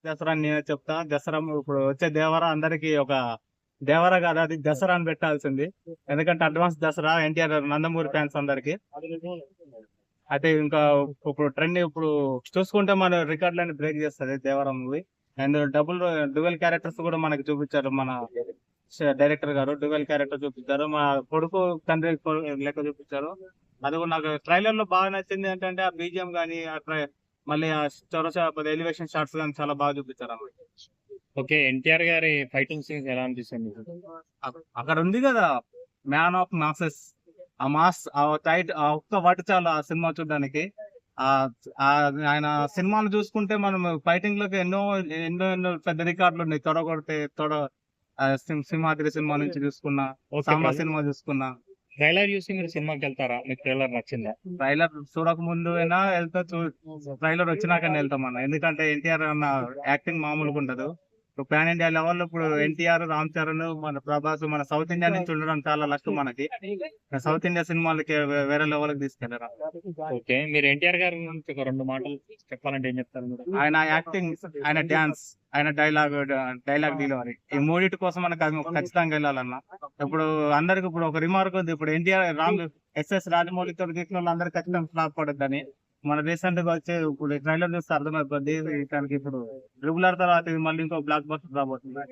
దసరా అని నేనే చెప్తా. దసరా ఇప్పుడు వచ్చే దేవరా అందరికి ఒక దేవరా కాదు, అది దసరా అని పెట్టాల్సింది. ఎందుకంటే అడ్వాన్స్ దసరా ఎన్టీఆర్ నందమూరి ఫ్యాన్స్ అందరికి. అయితే ఇంకా ఇప్పుడు ట్రెండ్ ఇప్పుడు చూసుకుంటే మన రికార్డులని బ్రేక్ చేస్తుంది Devara movie. And dual characters కూడా మనకి చూపించారు. మన డైరెక్టర్ గారు డ్యువల్ క్యారెక్టర్ చూపించారు. మా కొడుకు తండ్రి లెక్క చూపించారు. అది కూడా నాకు ట్రైలర్ లో బాగా నచ్చింది ఏంటంటే ఆ బీజిఎం గానీ మళ్ళీ ఆ చొరస ఎలివేషన్ షాట్స్ కానీ చాలా బాగా చూపించారు అన్నమాట. ఓకే, ఎన్టీఆర్ గారి ఫైటింగ్ సీన్స్ ఎలా అనిపిస్తుంది? అక్కడ ఉంది కదా మ్యాన్ ఆఫ్ మాసెస్. ఆ మాస్ ఆ టైట్ ఆ ఒక్క వాటి చాలు ఆ సినిమా చూడడానికి. ఆ ఆ ఆయన సినిమాలు చూసుకుంటే మనం ఫైటింగ్ లోకి ఎన్నో ఎన్నో ఎన్నో పెద్ద రికార్డులు ఉన్నాయి. తొడగొడితే సింహాద్రి సినిమా నుంచి చూసుకున్నా, సాంబా సినిమా చూసుకున్నా. ట్రైలర్ చూసి మీరు సినిమాకి వెళ్తారా? మీకు ట్రైలర్ నచ్చిందా? ట్రైలర్ చూడక ముందు అయినా వెళ్తా, ట్రైలర్ వచ్చినాకనే వెళ్తాం అన్న. ఎందుకంటే ఎన్టీఆర్ అన్న యాక్టింగ్ మామూలుగా ఉండదు. ఇప్పుడు పాన్ ఇండియా లెవెల్ ఇప్పుడు ఎన్టీఆర్, రామ్ చరణ్, మన ప్రభాస్ మన సౌత్ ఇండియా నుంచి ఉండడం చాలా లక్ మనకి. సౌత్ ఇండియా సినిమాలకి వేరే లెవెల్ కి తీసుకెళ్లరా. ఓకే, మీరు ఎన్టీఆర్ గారి గురించి ఒక 2 మాటలు చెప్పాలంటే ఏం చెప్తారు మీరు? ఆయన యాక్టింగ్, ఆయన డాన్స్, ఆయన డైలాగ్ డెలివరీ, ఈ మూడింటి కోసం మనకు అది ఖచ్చితంగా వెళ్ళాలన్న. ఇప్పుడు అందరికి ఇప్పుడు ఒక రిమార్క్ ఉంది. ఇప్పుడు ఎన్టీఆర్ ఎస్ఎస్ రాజమౌళితో తీసిన వాళ్ళు అందరికి ఖచ్చితంగా ఫ్లాప్ పడద్దని. మన రీసెంట్ గా వచ్చే ఇప్పుడు ట్రైలర్ చూస్తే అర్థమైపోద్ది. దానికి ఇప్పుడు రెగ్యులర్ తర్వాత ఇది మళ్ళీ ఇంకో బ్లాక్ బస్టర్ రాబోతుంది.